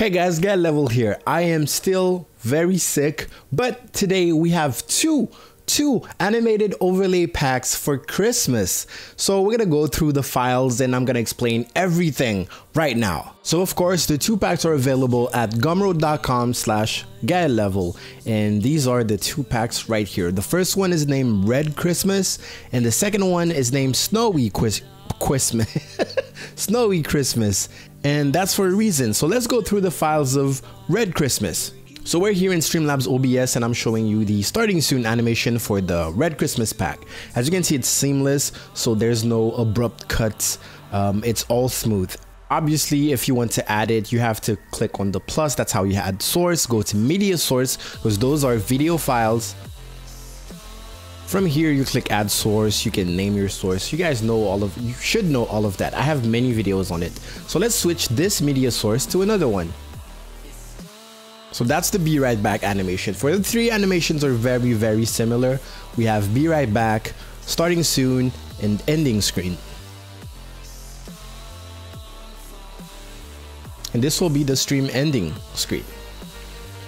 Hey guys, Get Level here. I am still very sick, but today we have two animated overlay packs for Christmas. So we're gonna go through the files and I'm gonna explain everything right now. So of course, the two packs are available at gumroad.com/getlevel, and these are the two packs right here. The first one is named Red Christmas, and the second one is named Snowy Christmas. Snowy Christmas, and that's for a reason. So let's go through the files of Red Christmas. So we're here in Streamlabs OBS and I'm showing you the starting soon animation for the Red Christmas pack. As you can see, it's seamless, so there's no abrupt cuts. It's all smooth. Obviously, if you want to add it, you have to click on the plus. That's how you add source. Go to media source, because those are video files. From here, you click add source, you can name your source. You guys know you should know all of that. I have many videos on it. So let's switch this media source to another one. So that's the Be Right Back animation. For the three animations are very similar. We have Be Right Back, starting soon, and ending screen. And this will be the stream ending screen.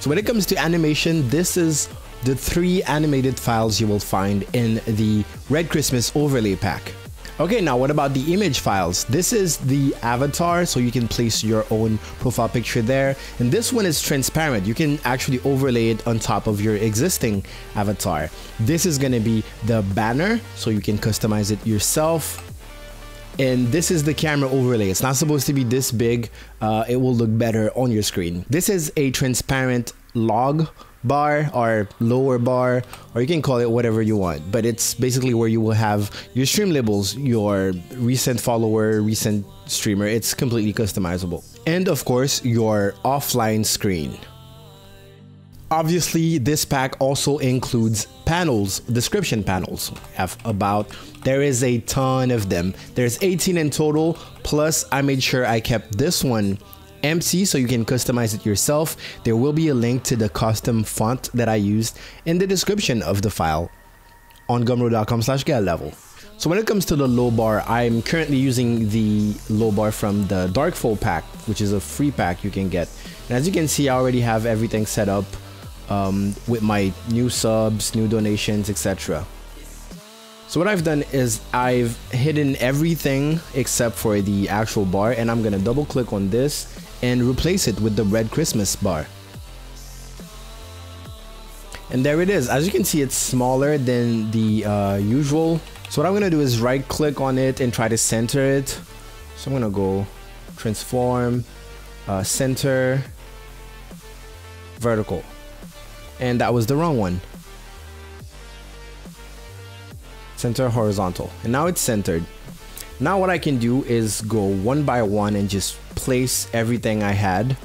So when it comes to animation, this is the three animated files you will find in the Red Christmas overlay pack. Okay, now what about the image files? This is the avatar, so you can place your own profile picture there. And this one is transparent. You can actually overlay it on top of your existing avatar. This is gonna be the banner, so you can customize it yourself. And this is the camera overlay. It's not supposed to be this big. It will look better on your screen. This is a transparent log bar or lower bar, or you can call it whatever you want, but it's basically where you will have your stream labels, your recent follower, recent streamer. It's completely customizable. And of course, your offline screen. Obviously, this pack also includes panels, description panels. There is a ton of them. There's 18 in total, plus I made sure I kept this one empty so you can customize it yourself. There will be a link to the custom font that I used in the description of the file on gumroad.com/getlevel. So when it comes to the low bar, I'm currently using the low bar from the Darkfold pack, which is a free pack you can get. And as you can see, I already have everything set up with my new subs, new donations, etc. So what I've done is I've hidden everything except for the actual bar, and I'm gonna double click on this and replace it with the Red Christmas bar. And there it is. As you can see, it's smaller than the usual. So what I'm gonna do is right click on it and try to center it. So I'm gonna go transform, center, vertical. And that was the wrong one. Center horizontal, and now it's centered. Now what I can do is go one by one and just place everything I had.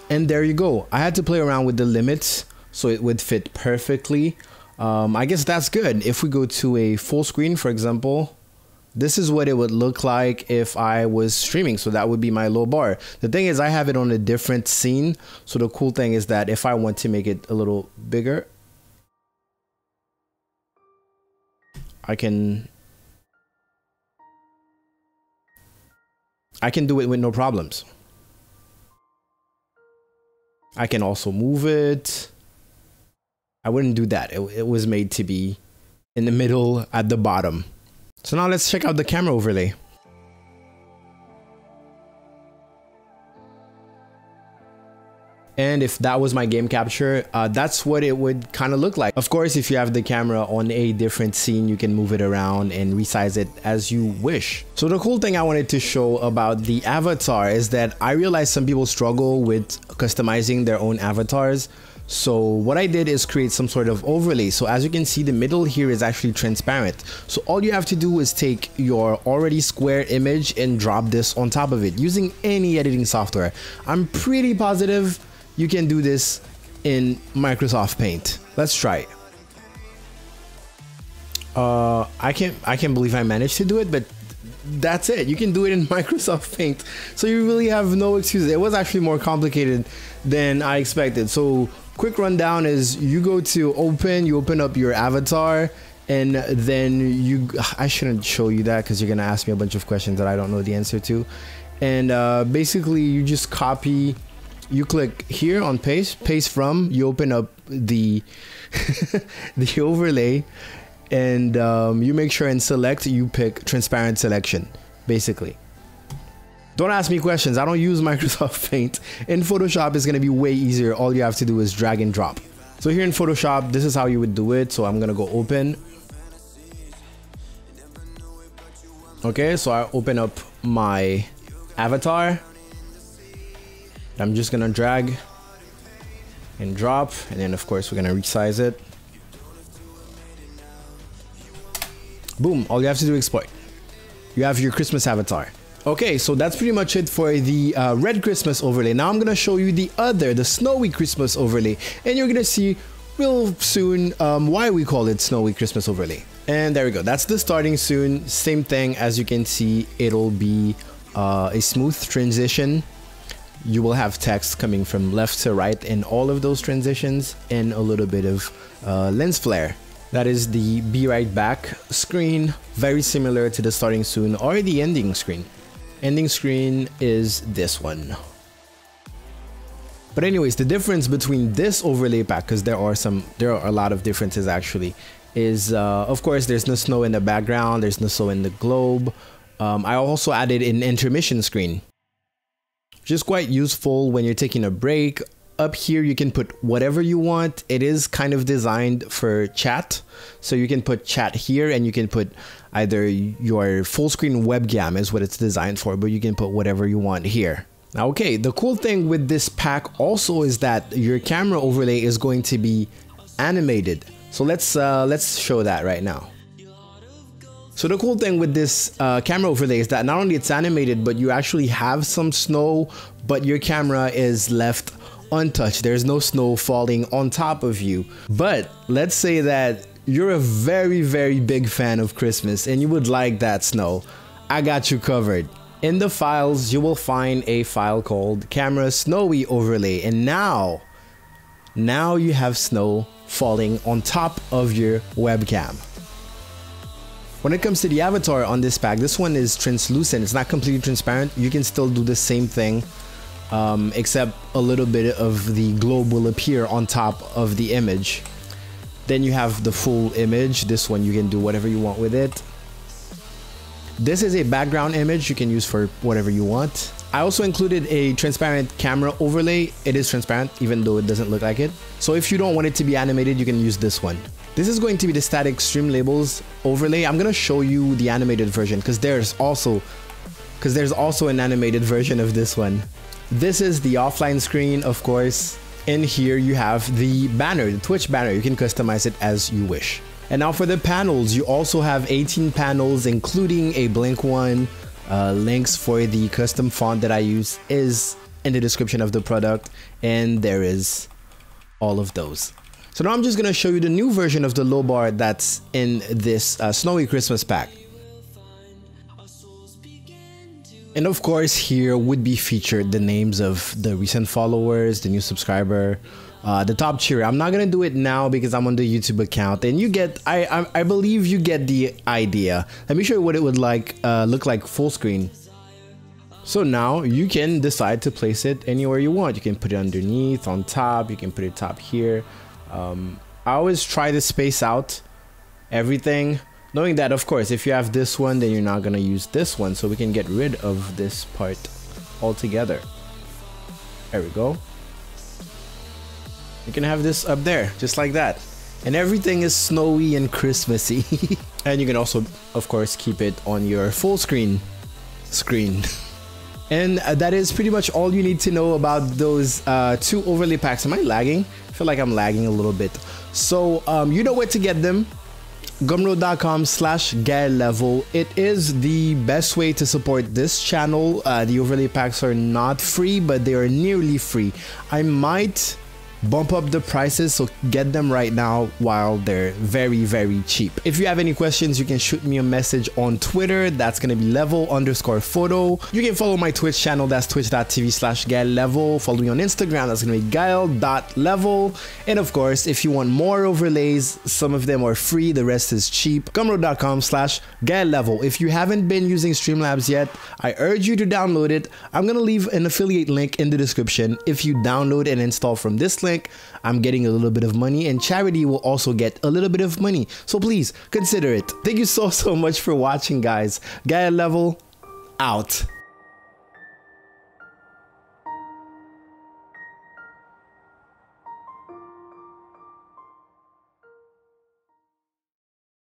And there you go. I had to play around with the limits so it would fit perfectly. I guess that's good. If we go to a full screen, for example, this is what it would look like if I was streaming. So that would be my low bar. The thing is, I have it on a different scene. So the cool thing is that if I want to make it a little bigger, I can do it with no problems. I can also move it. I wouldn't do that. It was made to be in the middle at the bottom. So now let's check out the camera overlay. And if that was my game capture, that's what it would kind of look like. Of course, if you have the camera on a different scene, you can move it around and resize it as you wish. So the cool thing I wanted to show about the avatar is that I realized some people struggle with customizing their own avatars. So what I did is create some sort of overlay. So as you can see, the middle here is actually transparent. So all you have to do is take your already square image and drop this on top of it using any editing software. I'm pretty positive you can do this in Microsoft Paint. Let's try it. I can't believe I managed to do it, but that's it. You can do it in Microsoft Paint. So you really have no excuses. It was actually more complicated than I expected. So quick rundown is you go to open, you open up your avatar, And then I shouldn't show you that because you're gonna ask me a bunch of questions that I don't know the answer to. And basically you just copy, you click here on paste from, you open up the the overlay, and you make sure and select, you pick transparent selection. Basically, don't ask me questions, I don't use Microsoft Paint. In Photoshop it's gonna be way easier. All you have to do is drag and drop. So here in Photoshop, this is how you would do it. So I'm gonna go open. Okay, so I open up my avatar. I'm just gonna drag and drop, and then of course we're gonna resize it. Boom, all you have to do is export. You have your Christmas avatar. Okay, so that's pretty much it for the red Christmas overlay. Now I'm gonna show you the snowy Christmas overlay, and you're gonna see real soon why we call it snowy Christmas overlay. And there we go, that's the starting soon. Same thing, as you can see, it'll be a smooth transition. You will have text coming from left to right in all of those transitions, and a little bit of lens flare. That is the be right back screen, very similar to the starting soon or the ending screen. Ending screen is this one. But anyways, the difference between this overlay pack, because there are a lot of differences actually, is of course there's no snow in the background, there's no snow in the globe. I also added an intermission screen, which is quite useful when you're taking a break. Up here you can put whatever you want. It is kind of designed for chat, so you can put chat here, and you can put either your full screen webcam is what it's designed for, but you can put whatever you want here. Now, okay, the cool thing with this pack also is that your camera overlay is going to be animated. So let's show that right now. So the cool thing with this camera overlay is that not only it's animated, but you actually have some snow, but your camera is left untouched. There's no snow falling on top of you. But let's say that you're a very, very big fan of Christmas and you would like that snow. I got you covered. In the files, you will find a file called camera snowy overlay, and now you have snow falling on top of your webcam. When it comes to the avatar on this pack, this one is translucent. It's not completely transparent. You can still do the same thing, except a little bit of the globe will appear on top of the image. Then you have the full image. This one you can do whatever you want with it. This is a background image you can use for whatever you want. I also included a transparent camera overlay. It is transparent even though it doesn't look like it. So if you don't want it to be animated, you can use this one. This is going to be the static Streamlabs overlay. I'm gonna show you the animated version because there's also an animated version of this one. This is the offline screen, of course. In here you have the banner, the Twitch banner. You can customize it as you wish. And now for the panels, you also have 18 panels, including a blank one. Links for the custom font that I use is in the description of the product, and there is all of those. So now I'm just gonna show you the new version of the low bar that's in this snowy Christmas pack. And of course, here would be featured the names of the recent followers, the new subscriber, the top cheer. I'm not gonna do it now because I'm on the YouTube account, and you get, I believe you get the idea. Let me show you what it would look like full screen. So now you can decide to place it anywhere you want. You can put it underneath, on top, you can put it top here. I always try to space out everything, knowing that of course if you have this one, then you're not gonna use this one, so we can get rid of this part altogether. There we go. You can have this up there just like that, and everything is snowy and Christmassy. And you can also of course keep it on your full screen. And that is pretty much all you need to know about those two overlay packs. Am I lagging? I feel like I'm lagging a little bit. So you know where to get them. Gumroad.com/GaelLevel. It is the best way to support this channel. The overlay packs are not free, but they are nearly free. I might bump up the prices, so get them right now while they're very, very cheap. If you have any questions, you can shoot me a message on Twitter. That's gonna be level_photo. You can follow my Twitch channel, that's twitch.tv/GaelLevel. Follow me on Instagram, that's gonna be gael.level. And of course, if you want more overlays, some of them are free, the rest is cheap. Gumroad.com/GaelLevel. If you haven't been using Streamlabs yet, I urge you to download it. I'm gonna leave an affiliate link in the description. If you download and install from this link, I'm getting a little bit of money, and charity will also get a little bit of money. So please consider it. Thank you so much for watching, guys. GaelLevel out.